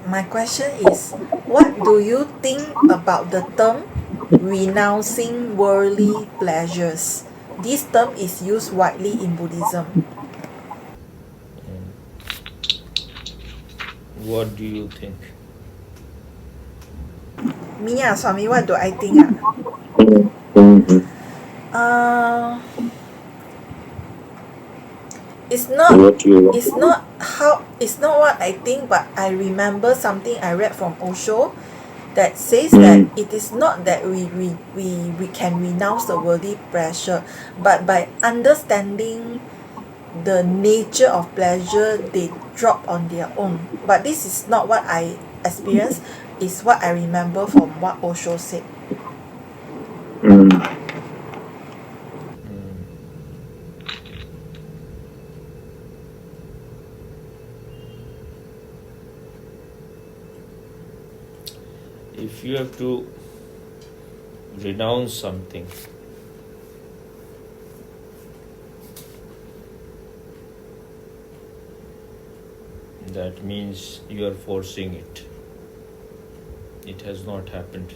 My question is, what do you think about the term renouncing worldly pleasures? This term is used widely in Buddhism. What do you think? Me Swami, what do I think Uh, it's not What you want it's not how it's not what I think, but I remember something I read from Osho that says that it is not that we can renounce the worldly pleasure, but by understanding the nature of pleasure they drop on their own. But this is not what I experienced, is what I remember from what Osho said. mm, If you have to renounce something, that means you are forcing it. It has not happened.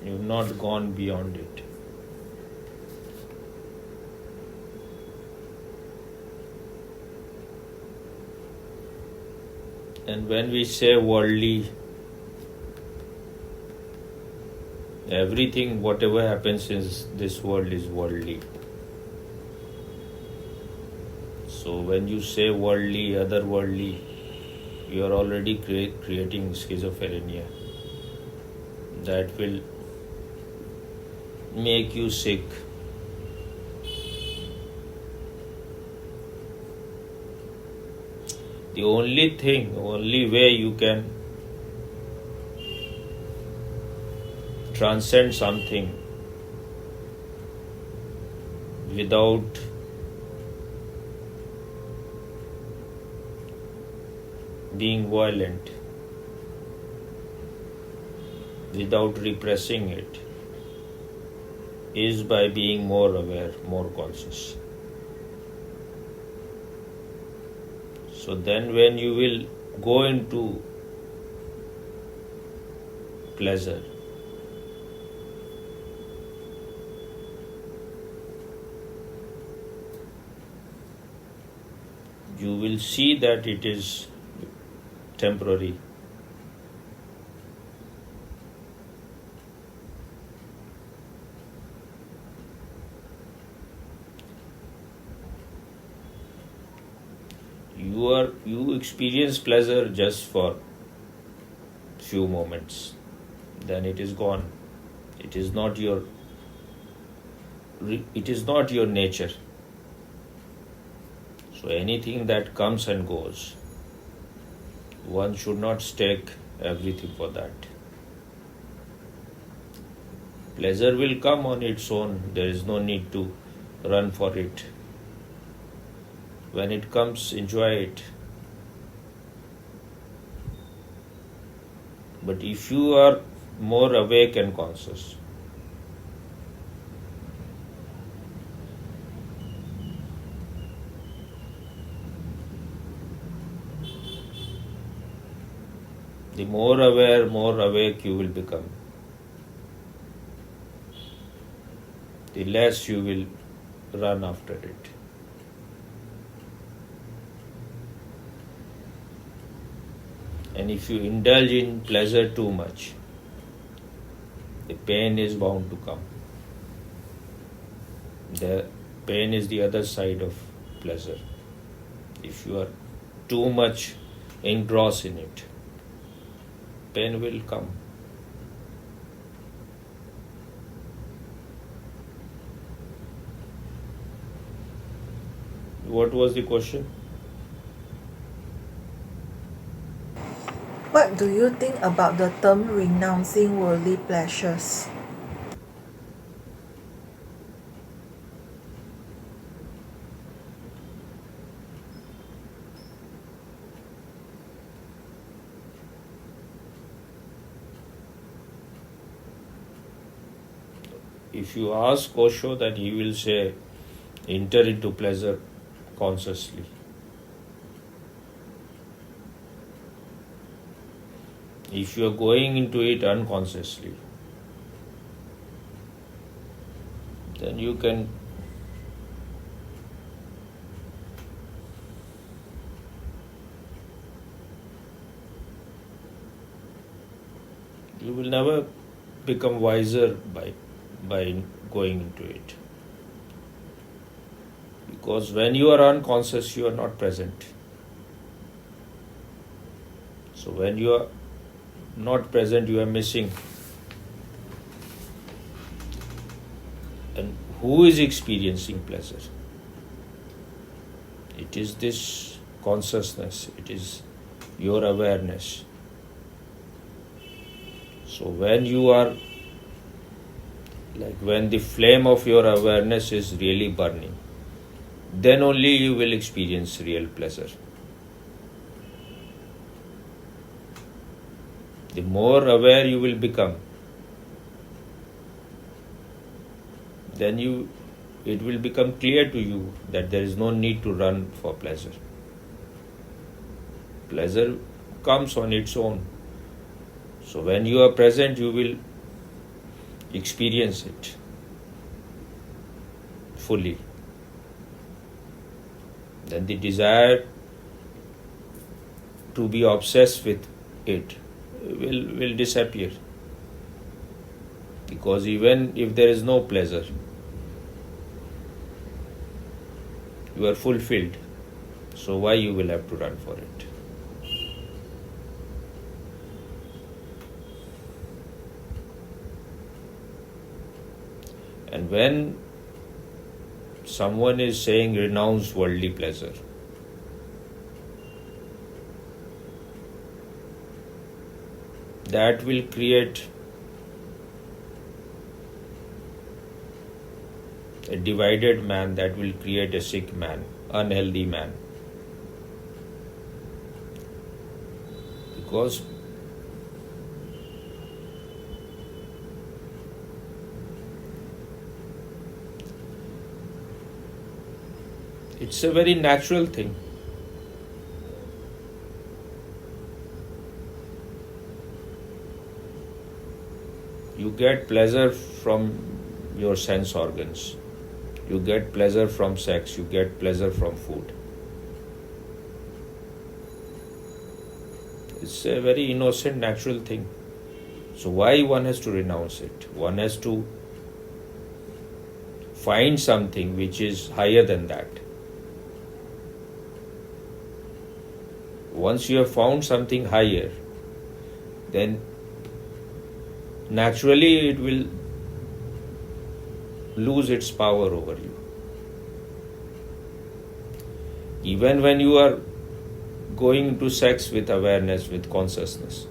You've not gone beyond it. And when we say worldly, everything, whatever happens in this world is worldly. So when you say worldly, otherworldly, you are already creating schizophrenia. That will make you sick. The only way you can transcend something without being violent, without repressing it, is by being more aware, more conscious. So then when you will go into pleasure, you will see that it is temporary. You experience pleasure just for few moments, then it is gone. It is not your nature. So anything that comes and goes, one should not stake everything for that. Pleasure will come on its own. There is no need to run for it. When it comes, enjoy it. But if you are more awake and conscious, the more aware, more awake you will become, the less you will run after it. And if you indulge in pleasure too much, the pain is bound to come. The pain is the other side of pleasure. If you are too much engrossed in it, pain will come. What was the question? What do you think about the term renouncing worldly pleasures? If you ask Osho, then he will say, enter into pleasure consciously. If you are going into it unconsciously, then you will never become wiser by going into it. Because when you are unconscious, you are not present. So when you are not present, you are missing. And who is experiencing pleasure? It is this consciousness, it is your awareness. So when you are, like when the flame of your awareness is really burning, then only you will experience real pleasure. The more aware you will become, then it will become clear to you that there is no need to run for pleasure. Pleasure comes on its own. So when you are present, you will experience it fully. Then the desire to be obsessed with it will disappear. Because even if there is no pleasure, you are fulfilled. So why you will have to run for it? And when someone is saying renounce worldly pleasure, that will create a divided man, that will create a sick man, unhealthy man. Because it's a very natural thing. You get pleasure from your sense organs. You get pleasure from sex. You get pleasure from food. It's a very innocent, natural thing. So why one has to renounce it? One has to find something which is higher than that. Once you have found something higher, then naturally it will lose its power over you. Even when you are going into sex with awareness, with consciousness,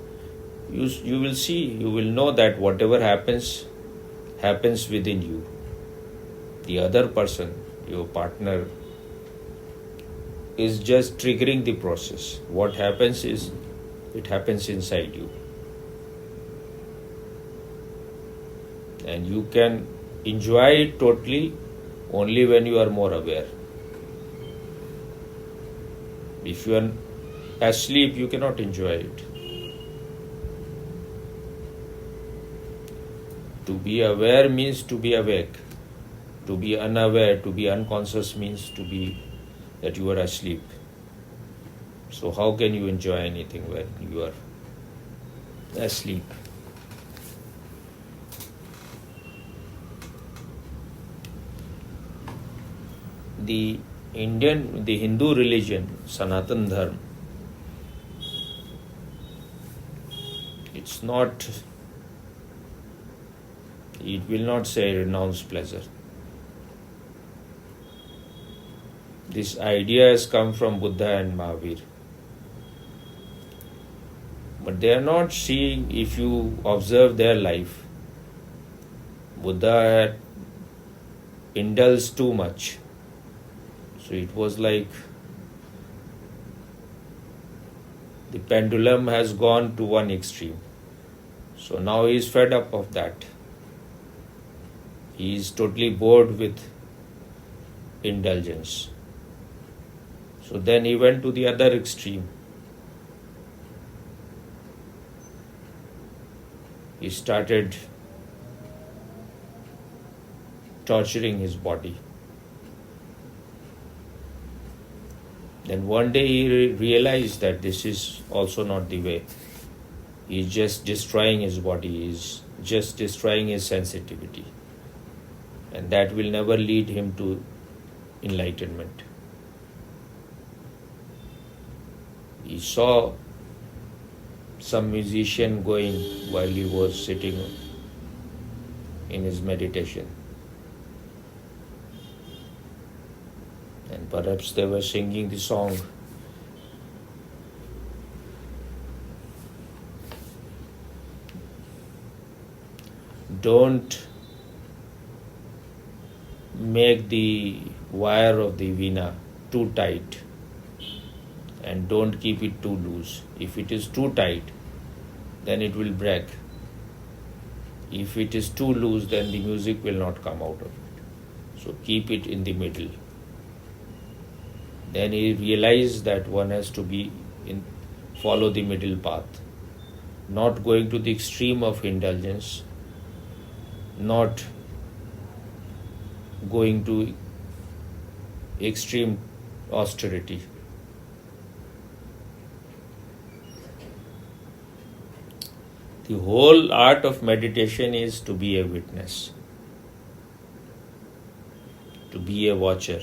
you will see, you will know that whatever happens within you. The other person, your partner, is just triggering the process. What happens is, it happens inside you. And you can enjoy it totally only when you are more aware. If you are asleep, you cannot enjoy it. To be aware means to be awake. To be unaware, to be unconscious means that you are asleep. So how can you enjoy anything when you are asleep? The Hindu religion, Sanatan Dharma, it will not say renounce pleasure. This idea has come from Buddha and Mahavir. But they are not seeing, if you observe their life, Buddha had indulged too much. So it was like the pendulum has gone to one extreme. So now he is fed up of that. He is totally bored with indulgence. So then he went to the other extreme. he started torturing his body. Then one day he realized that this is also not the way. He's just destroying his body, he's just destroying his sensitivity. And that will never lead him to enlightenment. He saw some musician going while he was sitting in his meditation. And perhaps they were singing the song, "Don't make the wire of the veena too tight and don't keep it too loose. If it is too tight, then it will break. If it is too loose, then the music will not come out of it. So keep it in the middle." Then he realized that one has to follow the middle path, not going to the extreme of indulgence, not going to extreme austerity. The whole art of meditation is to be a witness, to be a watcher.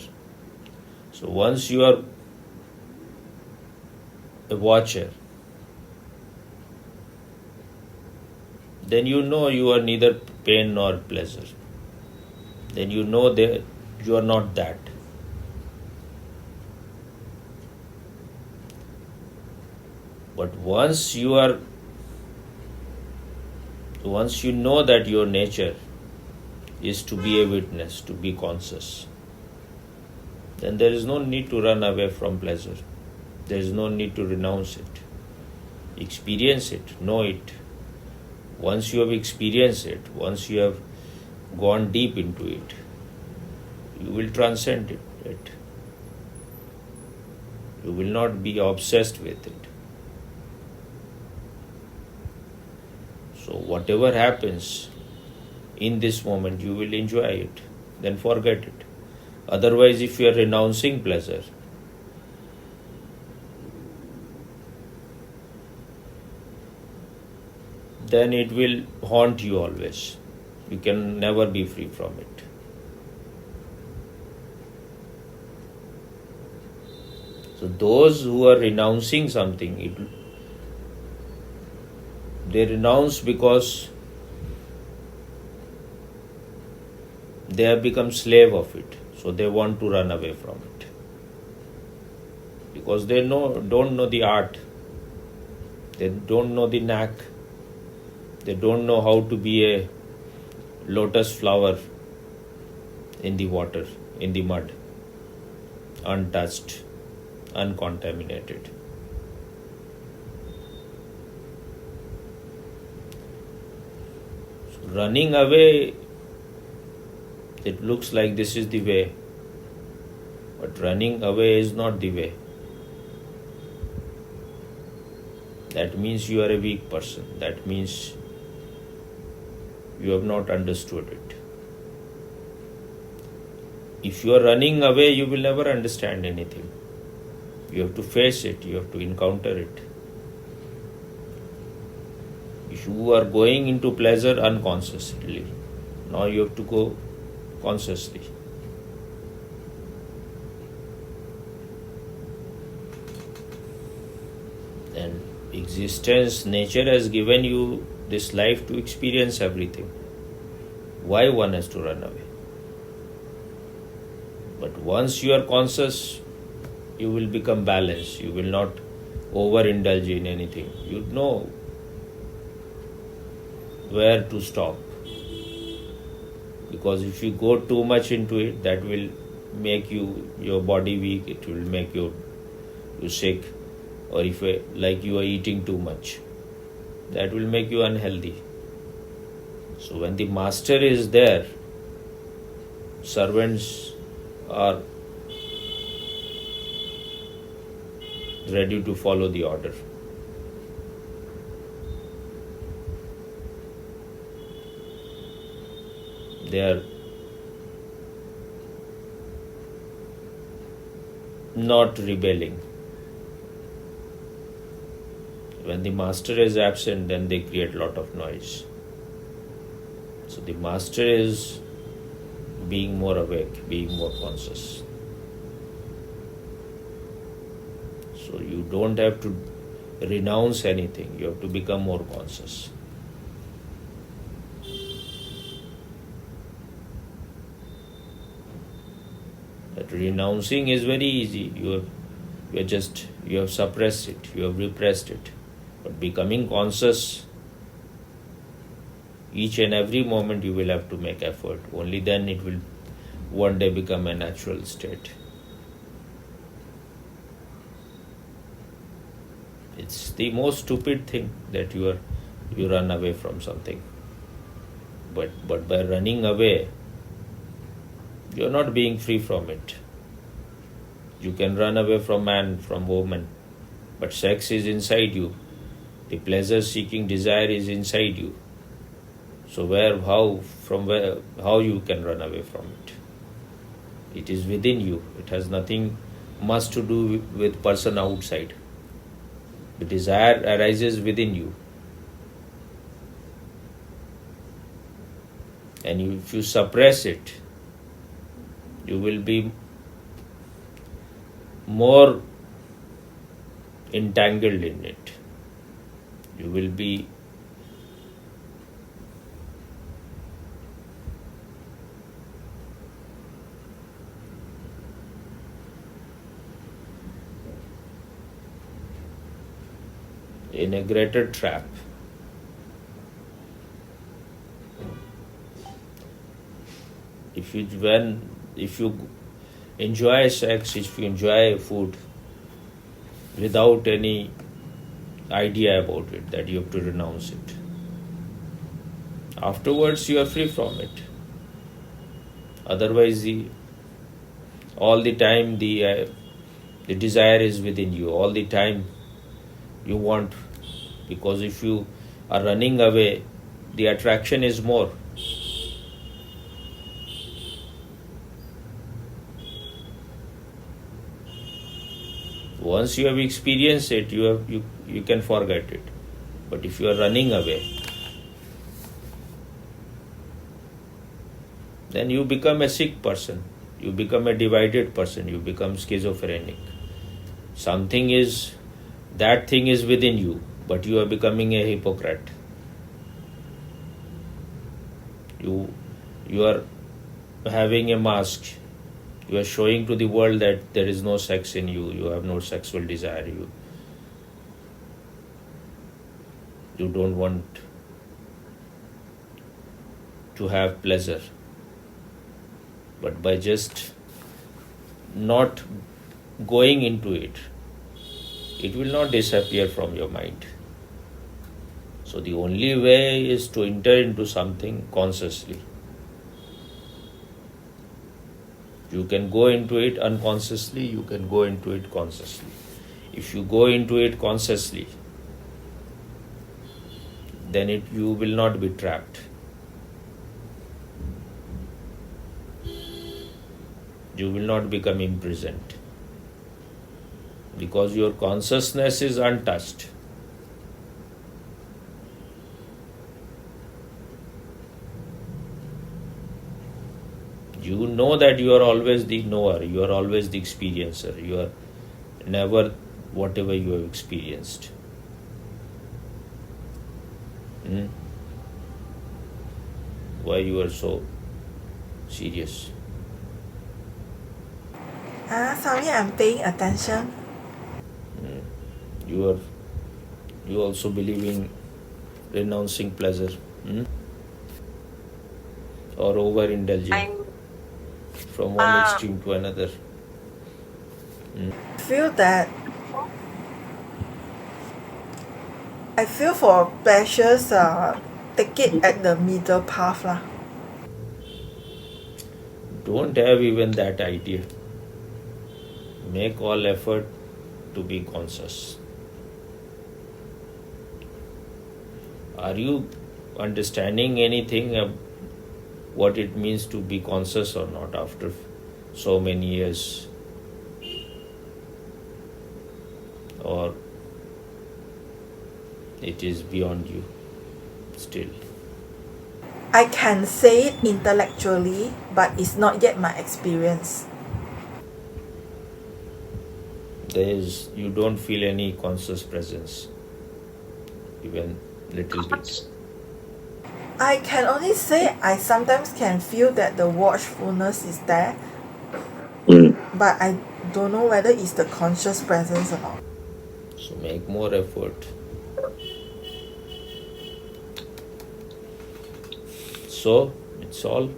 So once you are a watcher, then you know you are neither pain nor pleasure. Then you know that you are not that. But once you know that your nature is to be a witness, to be conscious, then there is no need to run away from pleasure. There is no need to renounce it. Experience it, know it. Once you have experienced it, once you have gone deep into it, you will transcend it. You will not be obsessed with it. So whatever happens in this moment, you will enjoy it, then forget it. Otherwise, if you are renouncing pleasure, then it will haunt you always. You can never be free from it. So those who are renouncing something, they renounce because they have become slave of it. So they want to run away from it. Because they don't know the art. They don't know the knack. They don't know how to be a lotus flower in the water, in the mud, untouched, uncontaminated. So running away, it looks like this is the way, but running away is not the way. That means you are a weak person. That means you have not understood it. If you are running away, you will never understand anything. You have to face it, you have to encounter it. If you are going into pleasure unconsciously, now you have to go consciously. And existence, nature has given you this life to experience everything. Why one has to run away? But once you are conscious, you will become balanced. You will not overindulge in anything. You know where to stop. Because if you go too much into it, that will make your body weak. It will make you sick. Or if like you are eating too much, that will make you unhealthy. So when the master is there, servants are ready to follow the order. They are not rebelling. When the master is absent, then they create a lot of noise. So the master is being more awake, being more conscious. So you don't have to renounce anything, you have to become more conscious. That renouncing is very easy. You have suppressed it, you have repressed it. But becoming conscious, each and every moment you will have to make effort. Only then it will one day become a natural state. It's the most stupid thing that you run away from something. But by running away, you're not being free from it. You can run away from man, from woman, but sex is inside you. The pleasure-seeking desire is inside you. So how you can run away from it? It is within you. It has nothing much to do with person outside. The desire arises within you. And if you suppress it, you will be more entangled in it. You will be in a greater trap. If you enjoy sex, if you enjoy food without any idea about it, that you have to renounce it, afterwards you are free from it. Otherwise, all the time the desire is within you. All the time you want, because if you are running away, the attraction is more. Once you have experienced it, you can forget it. But if you are running away, then you become a sick person. You become a divided person. You become schizophrenic. That thing is within you, but you are becoming a hypocrite. You are having a mask. You are showing to the world that there is no sex in you. You have no sexual desire. You don't want to have pleasure. But by just not going into it, it will not disappear from your mind. So the only way is to enter into something consciously. You can go into it unconsciously, you can go into it consciously. If you go into it consciously, then you will not be trapped. You will not become imprisoned. Because your consciousness is untouched. You know that you are always the knower, you are always the experiencer, you are never whatever you have experienced. Why you are so serious? Sorry, I'm paying attention. You also believe in renouncing pleasure, or overindulging from one extreme to another. I feel for pleasures, take it at the middle path lah. Don't have even that idea. Make all effort to be conscious. Are you understanding anything what it means to be conscious or not after so many years, or it is beyond you still. I can say it intellectually, but it's not yet my experience. You don't feel any conscious presence, even little bit. I can only say I sometimes can feel that the watchfulness is there, but I don't know whether it's the conscious presence or not. So make more effort. So it's all.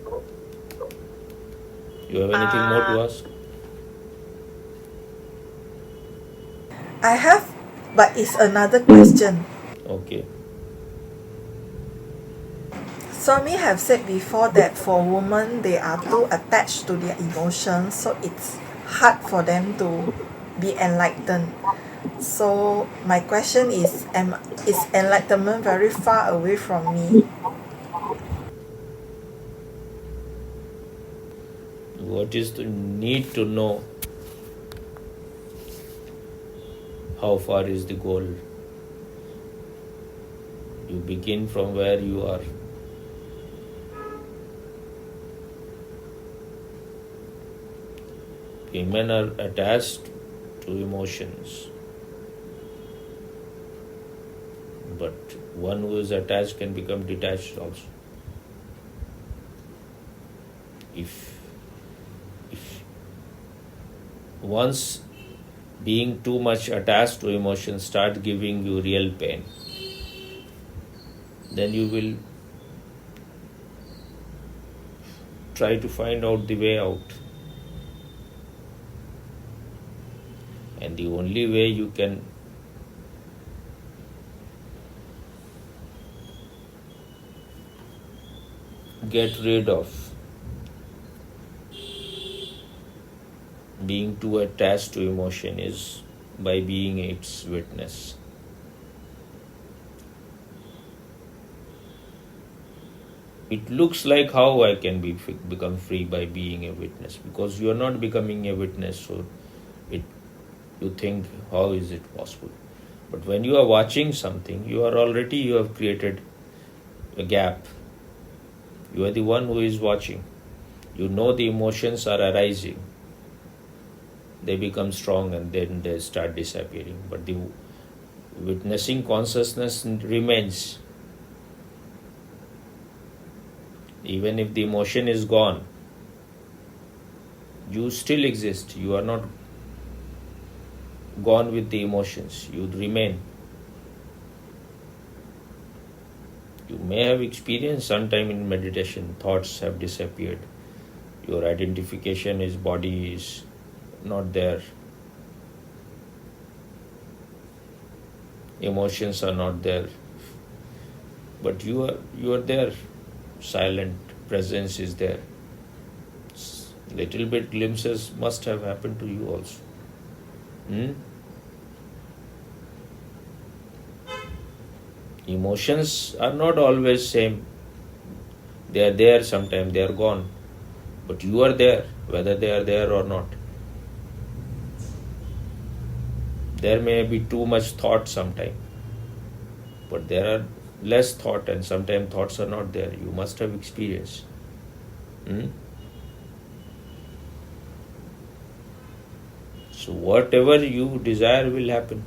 You have anything more to ask? I have, but it's another question. Okay. Swami have said before that for women they are too attached to their emotions, so it's hard for them to be enlightened. So my question is enlightenment very far away from me? What is the need to know how far is the goal? You begin from where you are. Women are attached to emotions, but one who is attached can become detached also. If once being too much attached to emotions start giving you real pain, then you will try to find out the way out. And the only way you can get rid of being too attached to emotion is by being its witness. It looks like how I can become free by being a witness, because you are not becoming a witness, so you think, how is it possible? But when you are watching something, you have created a gap. You are the one who is watching. You know the emotions are arising. They become strong and then they start disappearing. But the witnessing consciousness remains. Even if the emotion is gone, you still exist. You are not gone with the emotions. You remain. You may have experienced sometime in meditation, thoughts have disappeared. Your identification is body is not there. Emotions are not there. But you are there. Silent presence is there. Little bit glimpses must have happened to you also. Emotions are not always same. They are there sometimes, they are gone. But you are there, whether they are there or not. There may be too much thought sometime, but there are less thought, and sometimes thoughts are not there. You must have experience. So whatever you desire will happen.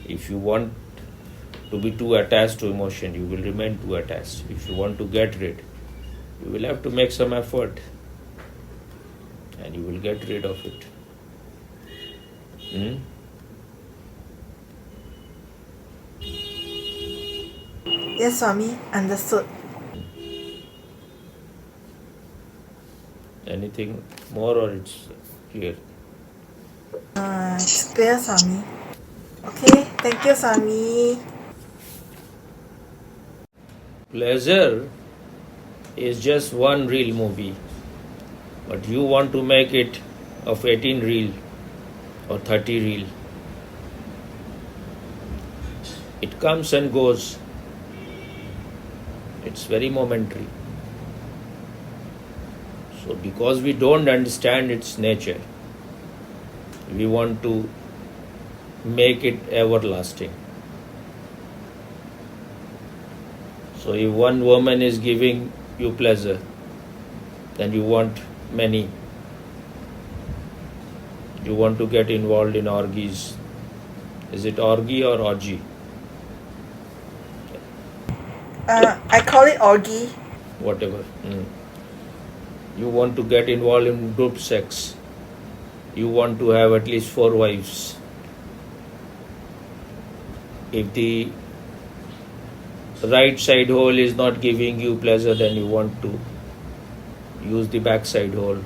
If you want to be too attached to emotion, you will remain too attached. If you want to get rid, you will have to make some effort, and you will get rid of it. Yes, Swami, understood. Anything more, or it's clear? It's clear, Swami. Okay, thank you, Swami. Pleasure is just one reel movie, but you want to make it of 18 reel or 30 reel. It comes and goes. It's very momentary. So, because we don't understand its nature, we want to make it everlasting. So, if one woman is giving you pleasure, then you want many. You want to get involved in orgies. Is it orgy or orgy? I call it orgy. Whatever. You want to get involved in group sex. You want to have at least 4 wives. If the right side hole is not giving you pleasure, then you want to use the back side hole.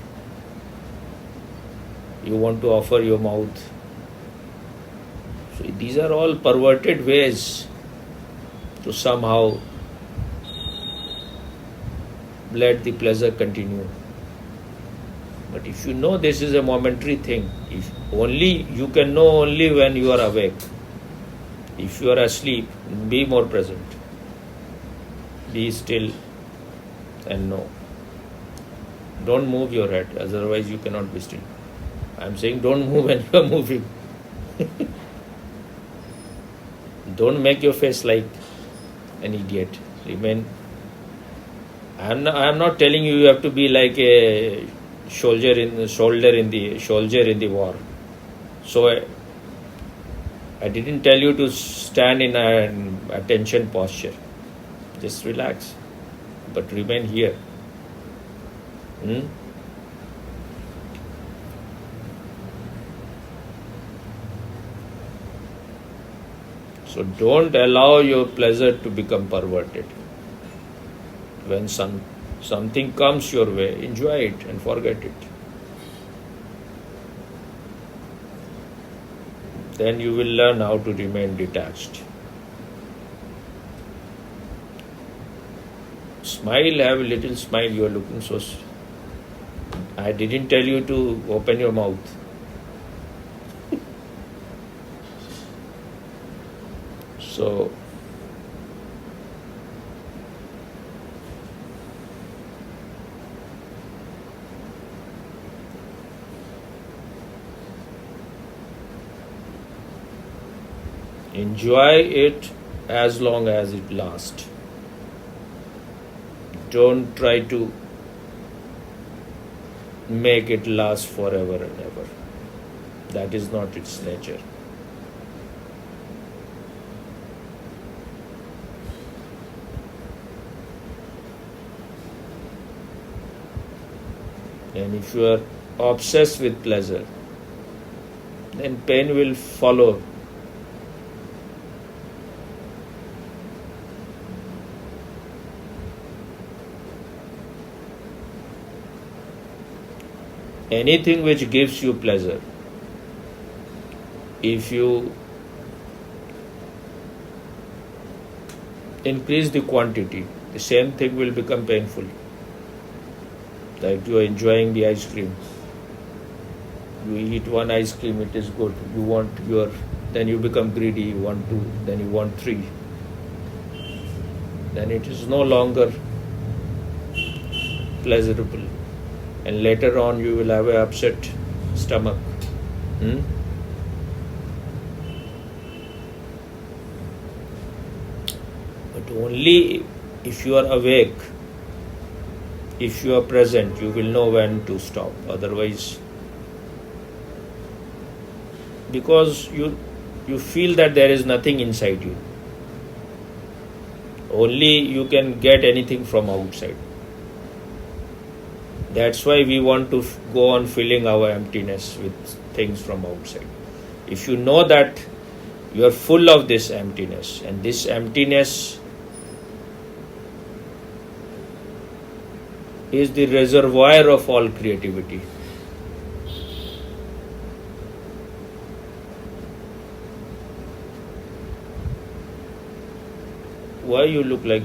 You want to offer your mouth. So these are all perverted ways to somehow let the pleasure continue. But if you know this is a momentary thing, if only you can know only when you are awake. If you are asleep, be more present. Be still and know. Don't move your head, otherwise you cannot be still. I am saying don't move when you are moving. Don't make your face like an idiot. Remain. I am not telling you have to be like a soldier in the war. So I didn't tell you to stand in an attention posture. Just relax, but remain here. So don't allow your pleasure to become perverted. When something comes your way, enjoy it and forget it. Then you will learn how to remain detached. Smile, have a little smile. You are looking so. I didn't tell you to open your mouth. So, enjoy it as long as it lasts. Don't try to make it last forever and ever. That is not its nature. And if you are obsessed with pleasure, then pain will follow. Anything which gives you pleasure, if you increase the quantity, the same thing will become painful. Like you are enjoying the ice cream. You eat one ice cream, it is good. You want then you become greedy, you want 2, then you want 3. Then it is no longer pleasurable. And later on you will have an upset stomach. But only if you are awake, if you are present, you will know when to stop. Otherwise, because you feel that there is nothing inside you. Only you can get anything from outside. That's why we want to go on filling our emptiness with things from outside. If you know that you are full of this emptiness, and this emptiness is the reservoir of all creativity. Why you look like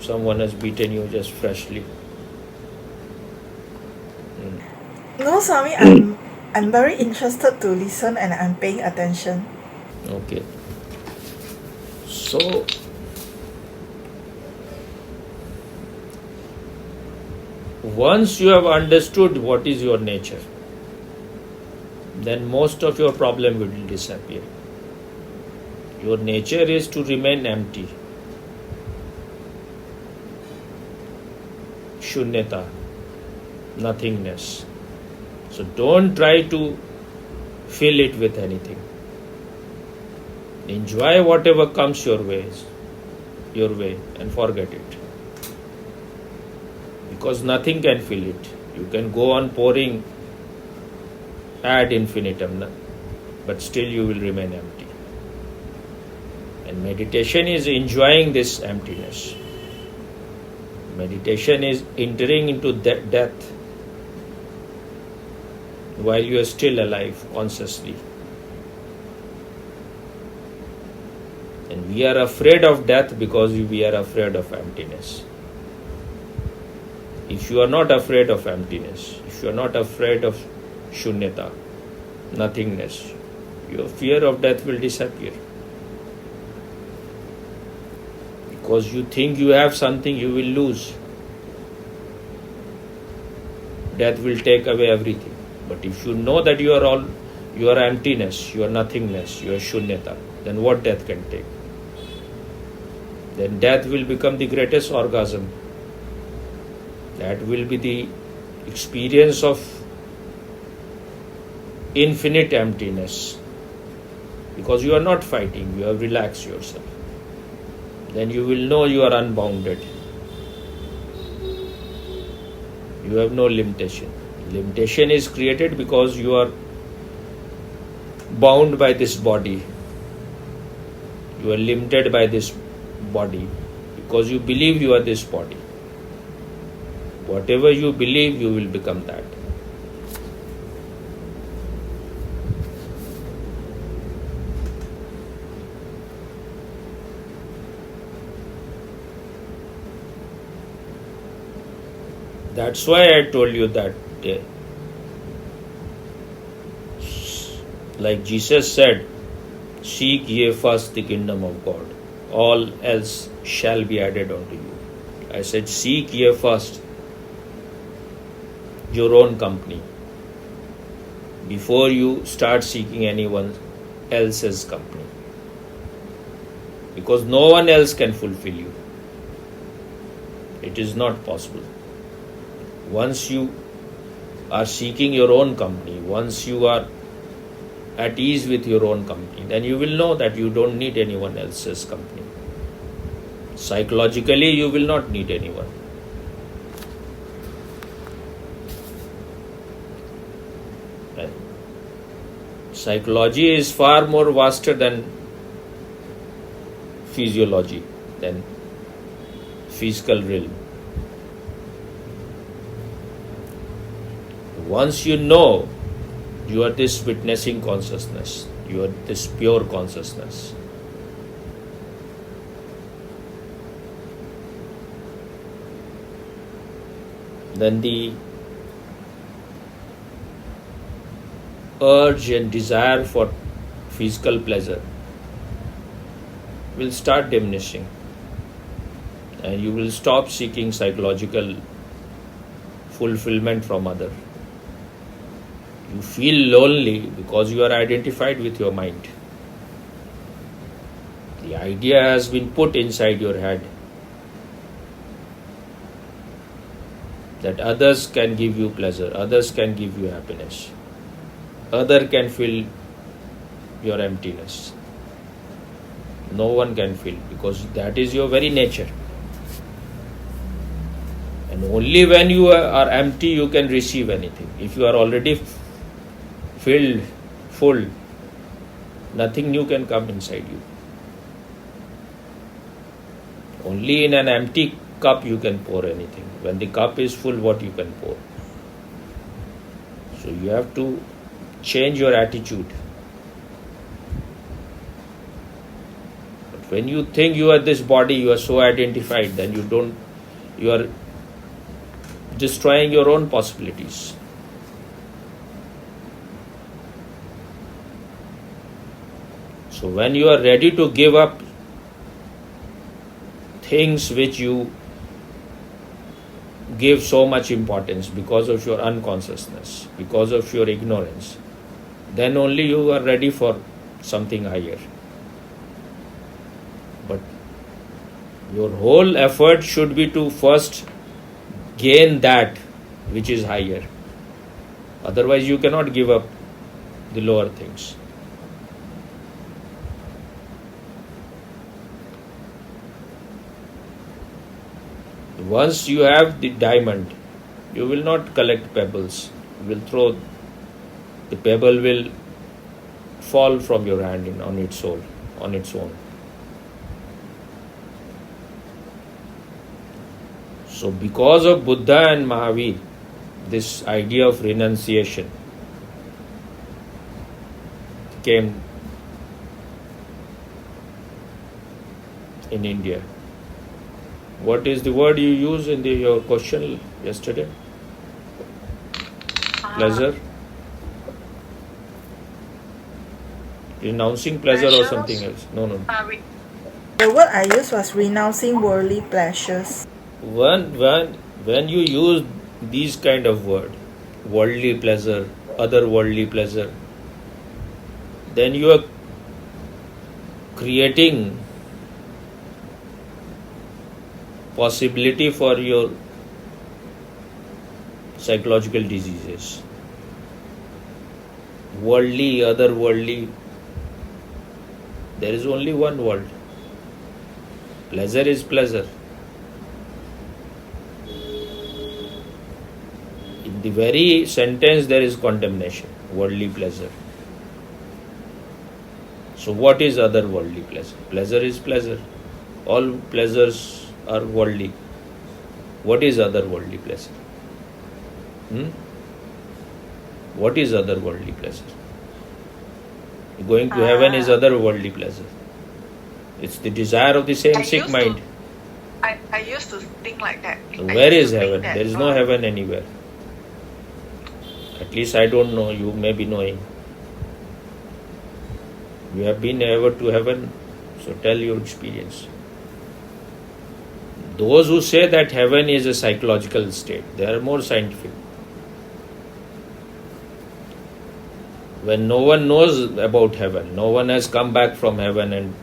someone has beaten you just freshly? No, Swami, I'm very interested to listen and I'm paying attention. Okay. So, Once you have understood what is your nature, then most of your problem will disappear. Your nature is to remain empty. Shunyata, nothingness. So don't try to fill it with anything. Enjoy whatever comes your way and forget it. Because nothing can fill it. You can go on pouring ad infinitum, but still you will remain empty. And meditation is enjoying this emptiness. Meditation is entering into death while you are still alive consciously. And we are afraid of death because we are afraid of emptiness. If you are not afraid of emptiness, if you are not afraid of shunyata, nothingness, your fear of death will disappear. Because you think you have something, you will lose. Death will take away everything. But if you know that you are emptiness, you are nothingness, you are shunyata, then what death can take? Then death will become the greatest orgasm. That will be the experience of infinite emptiness. Because you are not fighting, you have relaxed yourself. Then you will know you are unbounded. You have no limitation. Limitation is created because you are bound by this body. You are limited by this body because you believe you are this body. Whatever you believe, you will become that. That's why I told you that day. Like Jesus said, seek ye first the kingdom of God. All else shall be added unto you. I said, seek ye first your own company before you start seeking anyone else's company. Because no one else can fulfill you. It is not possible. Once you are seeking your own company, once you are at ease with your own company, then you will know that you don't need anyone else's company. Psychologically, you will not need anyone. Right? Psychology is far more vaster than physiology, than physical realm. Once you know you are this witnessing consciousness, you are this pure consciousness, then the urge and desire for physical pleasure will start diminishing, and you will stop seeking psychological fulfillment from others. You feel lonely because you are identified with your mind. The idea has been put inside your head that others can give you pleasure, others can give you happiness, others can fill your emptiness. No one can fill, because that is your very nature. And only when you are empty you can receive anything. If you are already filled, full, nothing new can come inside you. Only in an empty cup you can pour anything. When the cup is full, what you can pour? So you have to change your attitude. But when you think you are this body, you are so identified, then you are destroying your own possibilities. So when you are ready to give up things which you give so much importance because of your unconsciousness, because of your ignorance, then only you are ready for something higher. But your whole effort should be to first gain that which is higher. Otherwise, you cannot give up the lower things. Once you have the diamond, you will not collect pebbles. You will throw, the pebble will fall from your hand on its own. So because of Buddha and Mahavir, this idea of renunciation came in India. What is the word you used in your question yesterday? Pleasure? Renouncing pleasure or something else? No. The word I used was renouncing worldly pleasures. When you use these kind of word, worldly pleasure, otherworldly pleasure, then you are creating possibility for your psychological diseases. Worldly, otherworldly, there is only one world. Pleasure is pleasure. In the very sentence there is condemnation, worldly pleasure. So what is otherworldly pleasure? Pleasure is pleasure. All pleasures are worldly. What is otherworldly pleasure? What is otherworldly pleasure? Going to heaven is otherworldly pleasure. It's the desire of the same sick mind. I used to think like that. So where is heaven? There is no heaven anywhere. At least I don't know. You may be knowing. You have been ever to heaven, so tell your experience. Those who say that heaven is a psychological state, they are more scientific. When no one knows about heaven, no one has come back from heaven and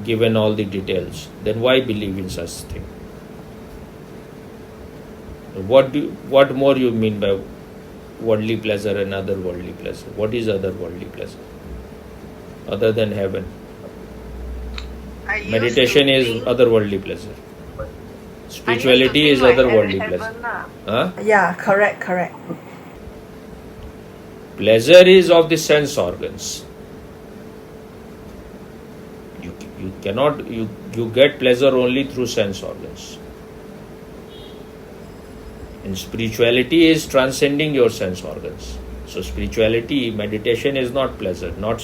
given all the details, then why believe in such thing? What more you mean by worldly pleasure and otherworldly pleasure? What is otherworldly pleasure? Other than heaven. Meditation is otherworldly pleasure. Spirituality is otherworldly pleasure. Yeah, correct. Pleasure is of the sense organs. You cannot, you get pleasure only through sense organs. And spirituality is transcending your sense organs. So spirituality, meditation is not pleasure, not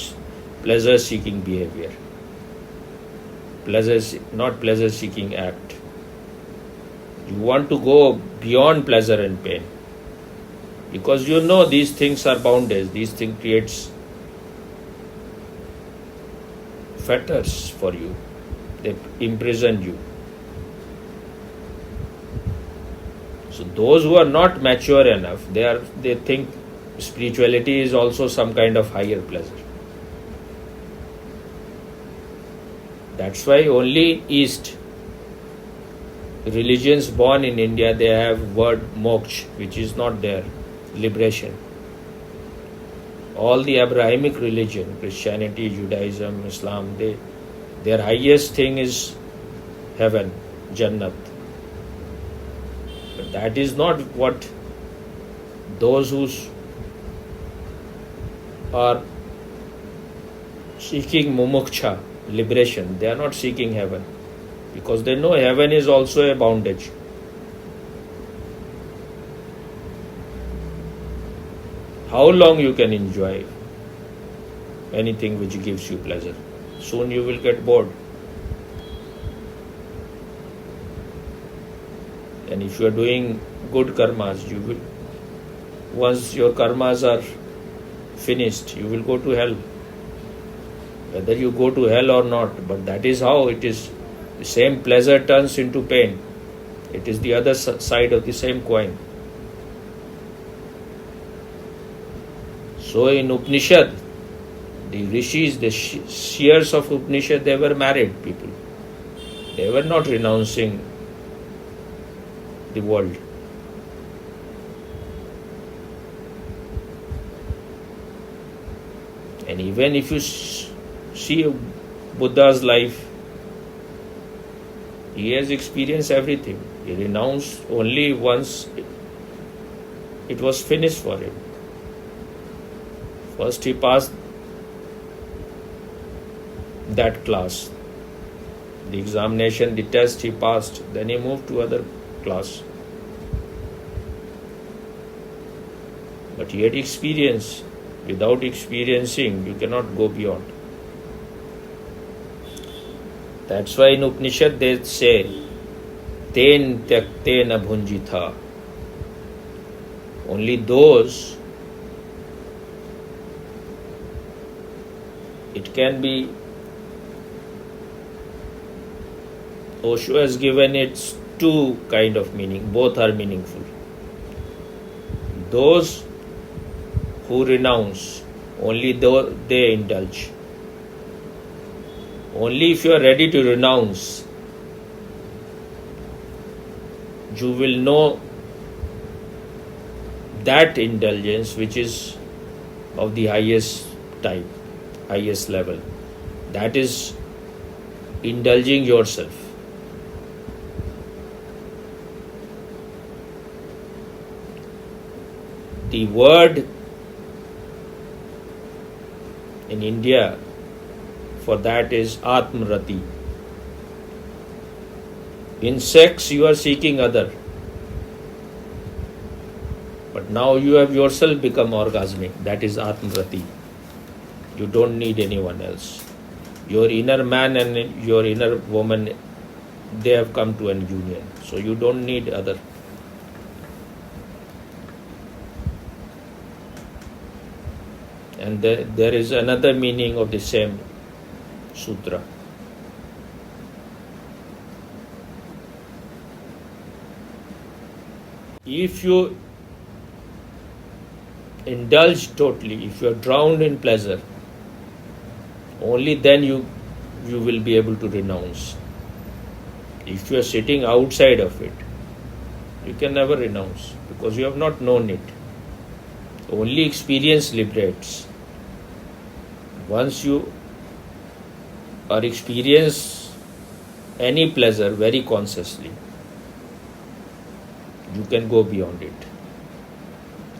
pleasure seeking behavior. Not pleasure seeking act. You want to go beyond pleasure and pain. Because you know these things are bounded, these things creates fetters for you. They imprison you. So those who are not mature enough, they think spirituality is also some kind of higher pleasure. That's why only East religions born in India, they have word moksha, which is not there, liberation. All the Abrahamic religion, Christianity, Judaism, Islam, their highest thing is heaven, Jannat. But that is not what those who are seeking mumuksha, liberation, they are not seeking heaven. Because they know heaven is also a bondage. How long you can enjoy anything which gives you pleasure? Soon you will get bored. And if you are doing good karmas, you will, once your karmas are finished, you will go to hell. Whether you go to hell or not, but that is how it is. The same pleasure turns into pain. It is the other side of the same coin. So in Upanishad, the rishis, the seers of Upanishad, they were married people. They were not renouncing the world. And even if you see Buddha's life, he has experienced everything. He renounced only once it was finished for him. First he passed that class, the examination, the test he passed, then he moved to other class. But he had experience. Without experiencing, you cannot go beyond. That's why in Upanishad they say, Ten tyaktena bhunjitha. Only those, it can be, Osho has given it two kind of meaning, both are meaningful. Those who renounce, only though they indulge. Only if you are ready to renounce, you will know that indulgence which is of the highest type, highest level. That is indulging yourself. The word in India for that is Atmarati. In sex you are seeking other, but now you have yourself become orgasmic. That is Atmarati. You don't need anyone else. Your inner man and your inner woman, they have come to an union. So you don't need other. And there is another meaning of the same sutra. If you indulge totally, if you are drowned in pleasure, only then you will be able to renounce. If you are sitting outside of it, you can never renounce because you have not known it. Only experience liberates. Once you are experience any pleasure very consciously, you can go beyond it.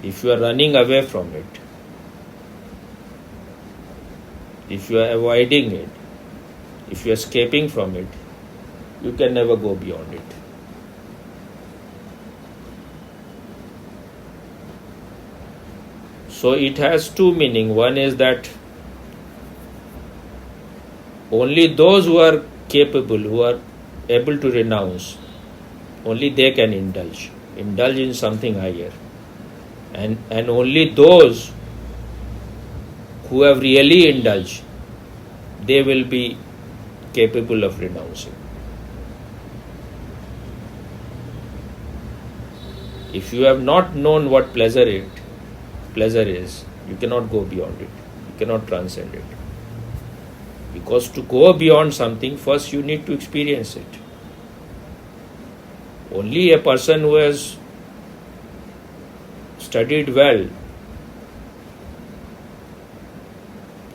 If you are running away from it, if you are avoiding it, if you are escaping from it, you can never go beyond it. So it has two meanings. One is that only those who are capable, who are able to renounce, only they can indulge in something higher. And only those who have really indulged, they will be capable of renouncing. If you have not known what pleasure is, you cannot go beyond it. You cannot transcend it. Because to go beyond something, first you need to experience it. Only a person who has studied well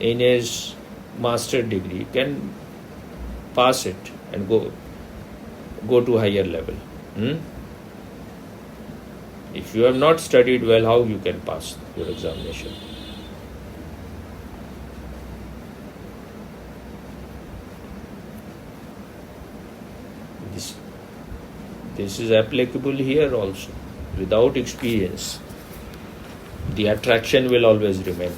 in his master degree can pass it and go to higher level. If you have not studied well, how you can pass your examination? This is applicable here also. Without experience, the attraction will always remain.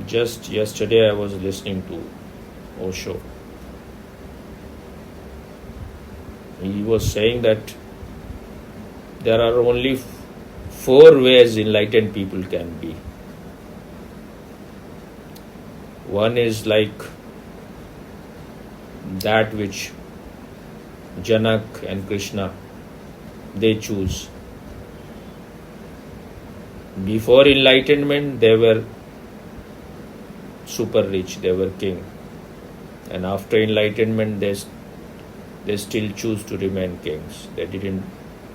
Just yesterday I was listening to Osho. He was saying that there are only 4 ways enlightened people can be. One is like that which Janak and Krishna, they choose. Before enlightenment, they were super rich, they were king. And after enlightenment, they still choose to remain kings. They didn't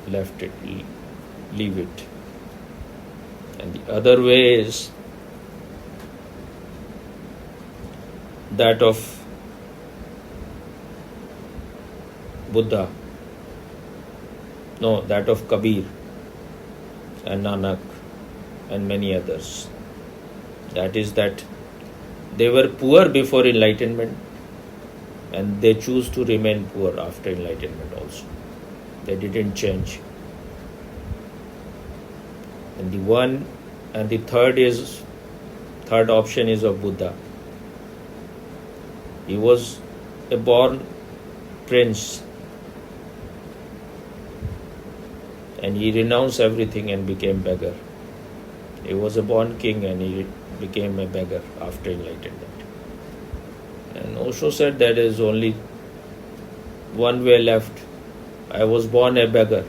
leave it. And the other way is that of Buddha. No, that of Kabir and Nanak and many others. That is that they were poor before enlightenment and they choose to remain poor after enlightenment also. They didn't change. And the third option is of Buddha. He was a born prince and he renounced everything and became beggar. He was a born king and he became a beggar after enlightenment. And Osho said there is only one way left. I was born a beggar,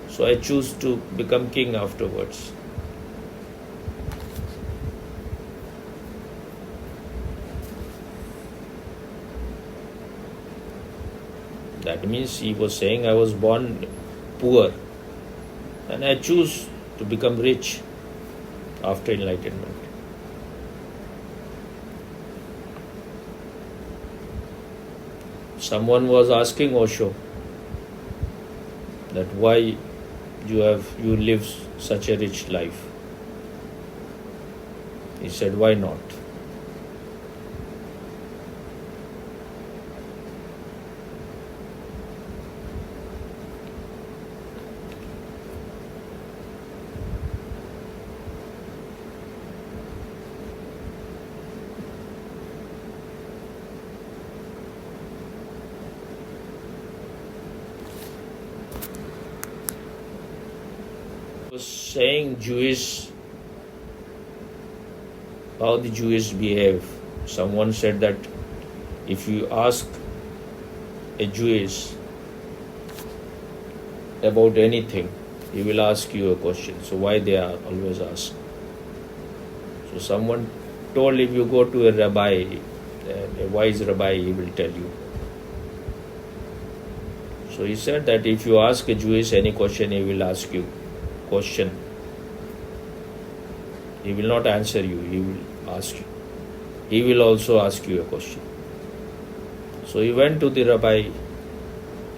so I choose to become king afterwards. That means he was saying I was born poor and I choose to become rich after enlightenment. Someone was asking Osho that why you live such a rich life. He said, why not? Was saying how the Jewish behave. Someone said that if you ask a Jewish about anything, he will ask you a question. So why they are always asked? So someone told if you go to a rabbi, a wise rabbi, he will tell you. So he said that if you ask a Jewish any question, he will ask you question. He will not answer you, he will ask you. He will also ask you a question. So he went to the rabbi,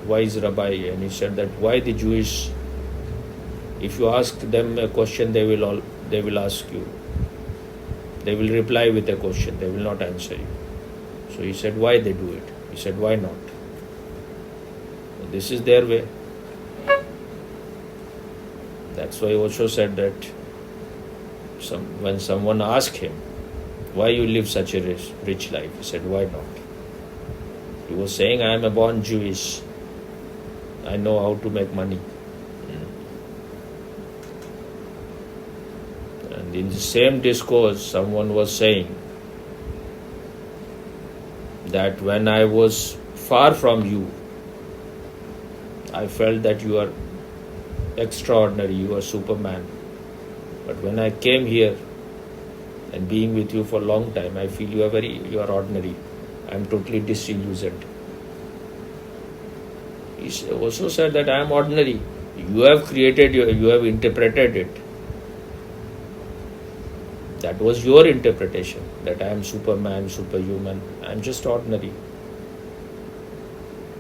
wise rabbi, and he said that why the Jewish, if you ask them a question, they will ask you. They will reply with a question, they will not answer you. So he said, why they do it? He said, why not? This is their way. That's why Osho said that when someone asked him, why you live such a rich life? He said, why not? He was saying, I am a born Jewish. I know how to make money. And in the same discourse, someone was saying that when I was far from you, I felt that you are extraordinary, you are Superman. But when I came here and being with you for a long time, I feel you are ordinary. I am totally disillusioned. He also said that I am ordinary. You have created, you have interpreted it. That was your interpretation, that I am Superman, superhuman. I am just ordinary.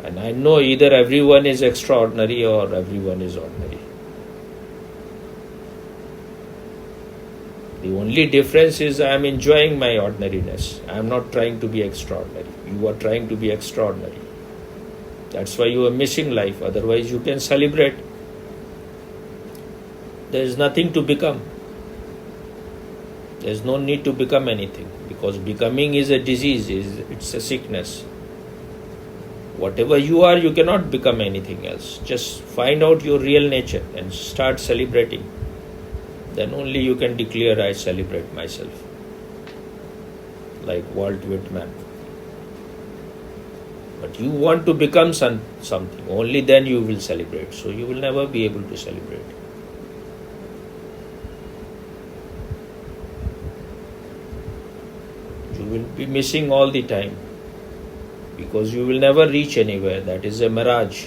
And I know either everyone is extraordinary or everyone is ordinary. The only difference is I am enjoying my ordinariness. I am not trying to be extraordinary. You are trying to be extraordinary. That's why you are missing life. Otherwise you can celebrate. There is nothing to become. There is no need to become anything, because becoming is a disease, it's a sickness. Whatever you are, you cannot become anything else. Just find out your real nature and start celebrating. Then only you can declare, I celebrate myself. like Walt Whitman. But you want to become something, only then you will celebrate. So you will never be able to celebrate. You will be missing all the time because you will never reach anywhere. That is a mirage.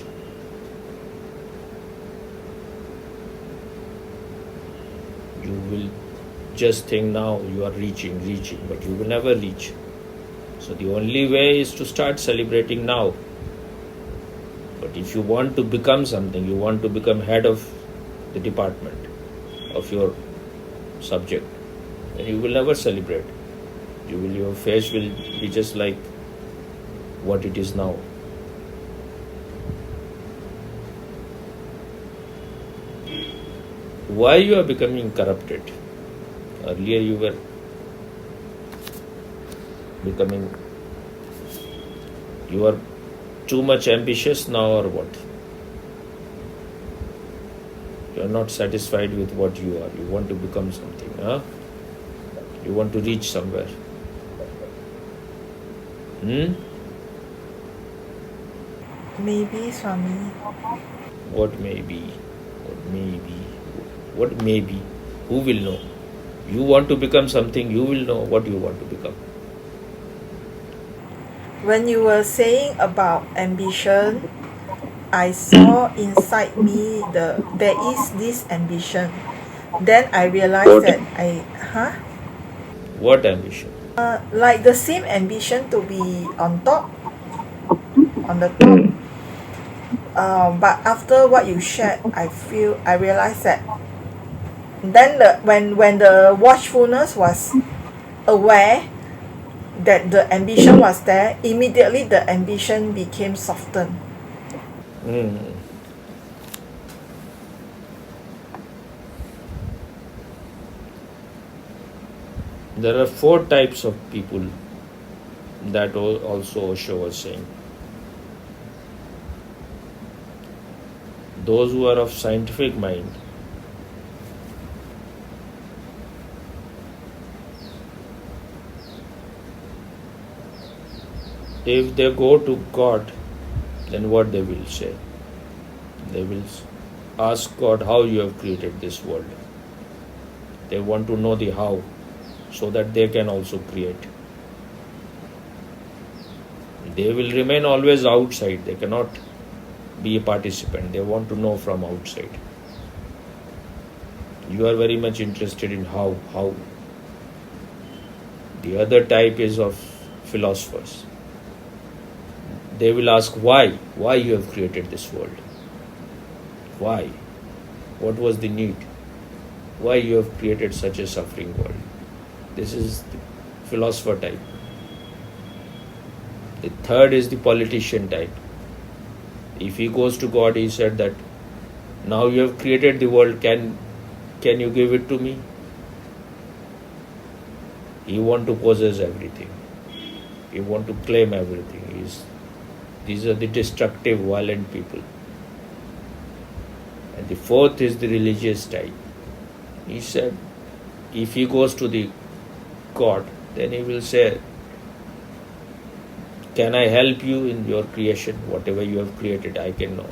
You will just think now you are reaching, but you will never reach. So the only way is to start celebrating now. But if you want to become something, you want to become head of the department of your subject, then you will never celebrate. Your face will be just like what it is now. Why you are becoming corrupted? Earlier you were you are too much ambitious now, or what? You are not satisfied with what you are. You want to become something, huh? You want to reach somewhere. Maybe, Swami. What may be? What may be? What may be? Who will know? You want to become something, you will know what you want to become. When you were saying about ambition, I saw inside me there is this ambition. Then I realized that What ambition? like the same ambition to be on top, on the top. But after what you shared, I realized that then when the watchfulness was aware that the ambition was there, immediately the ambition became softened. There are 4 types of people that also Osho was saying. Those who are of scientific mind, if they go to God, then what they will say? They will ask God how you have created this world. They want to know the how, so that they can also create. They will remain always outside. They cannot be a participant. They want to know from outside. You are very much interested in how. The other type is of philosophers. They will ask why you have created this world. Why? What was the need? Why you have created such a suffering world? This is the philosopher type. The third is the politician type. If he goes to God, he said that now you have created the world, can you give it to me? He want to possess everything. He want to claim everything. These are the destructive, violent people. And the fourth is the religious type. He said, if he goes to the God, then he will say, can I help you in your creation? Whatever you have created, I can know.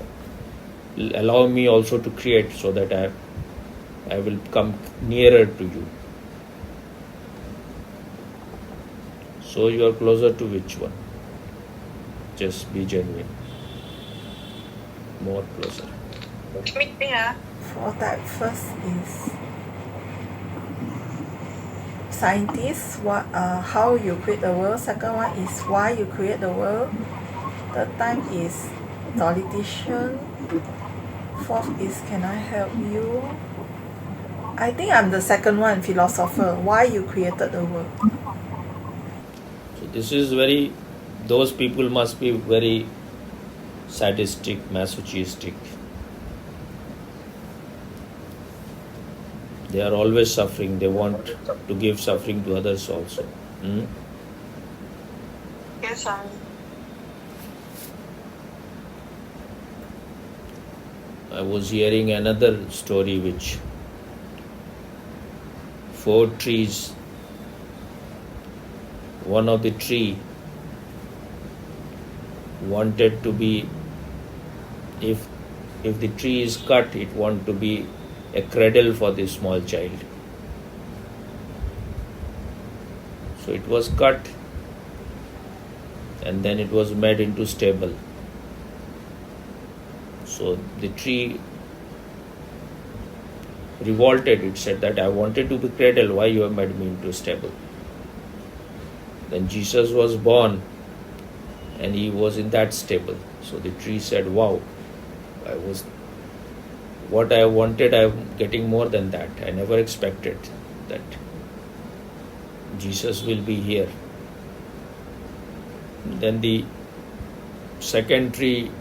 Allow me also to create, so that I will come nearer to you. So you are closer to which one? Just be genuine. More closer. Meeting, For that, first is scientists, how you create the world. Second one is why you create the world. Third time is politician. Fourth is can I help you. I think I'm the second one, philosopher. Why you created the world. So this is those people must be very sadistic, masochistic. They are always suffering. They want to give suffering to others also. Yes, I was hearing another story which 4 trees one of the tree wanted to be, if the tree is cut, it want to be a cradle for the small child. So it was cut and then it was made into stable. So the tree revolted. It said that I wanted to be cradle, why you have made me into stable? Then Jesus was born and he was in that stable. So the tree said, wow, what I wanted, I'm getting more than that. I never expected that Jesus will be here. Then the second tree,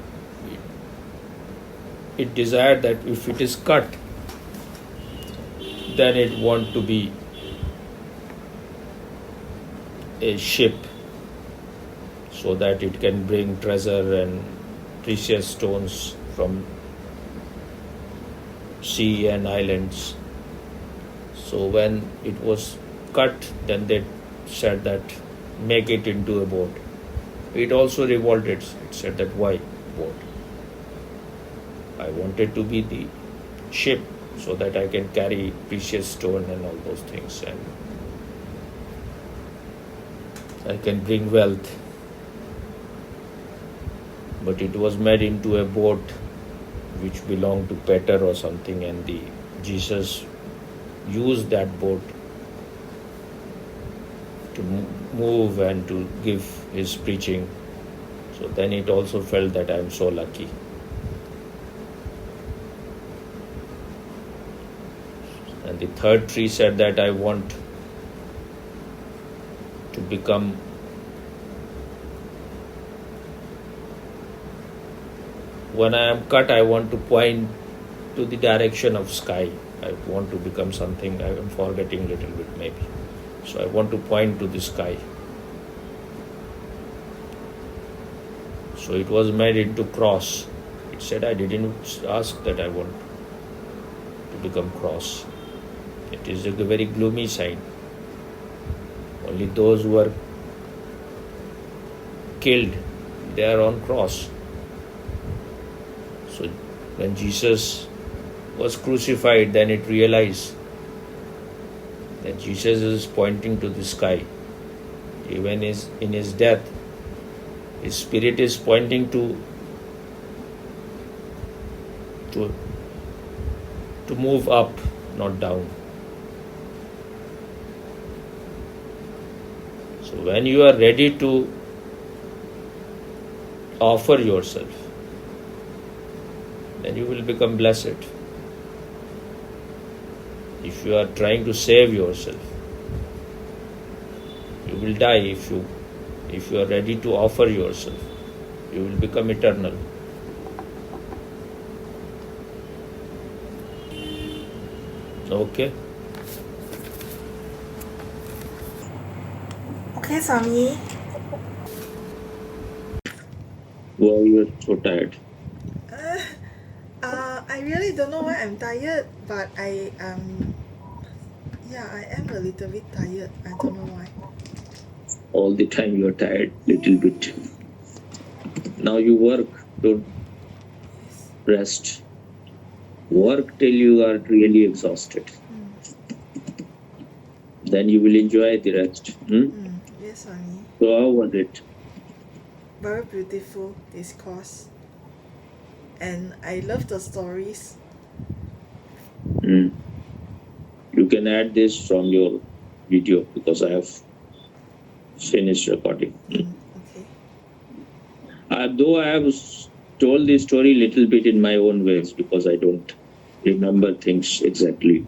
it desired that if it is cut, then it want to be a ship, so that it can bring treasure and precious stones from sea and islands. So when it was cut, then they said that make it into a boat. It also revolted. It said that why boat? I wanted to be the ship so that I can carry precious stone and all those things, and I can bring wealth. But it was made into a boat which belonged to Peter or something, and the Jesus used that boat to move and to give his preaching. So then it also felt that I am so lucky. And the third tree said that I want to become when I am cut, I want to point to the direction of sky. I want to become something, I am forgetting a little bit maybe. So I want to point to the sky. So it was made into cross. It said I didn't ask that I want to become cross. It is a very gloomy sign. Only those who are killed, they are on cross. So when Jesus was crucified, then it realized that Jesus is pointing to the sky. Even in his death, his spirit is pointing to move up, not down. So when you are ready to offer yourself, then you will become blessed. If you are trying to save yourself, you will die. If you are ready to offer yourself, you will become eternal. Okay? Okay, Swami. Wow, you are so tired. I really don't know why I'm tired, but I am a little bit tired. I don't know why. All the time you are tired, little bit. Now you work, don't rest. Work till you are really exhausted. Then you will enjoy the rest. Yes, Swami. So how was it? Very beautiful discourse. And I love the stories. You can add this from your video because I have finished recording. Okay. Though I have told this story little bit in my own ways because I don't remember things exactly.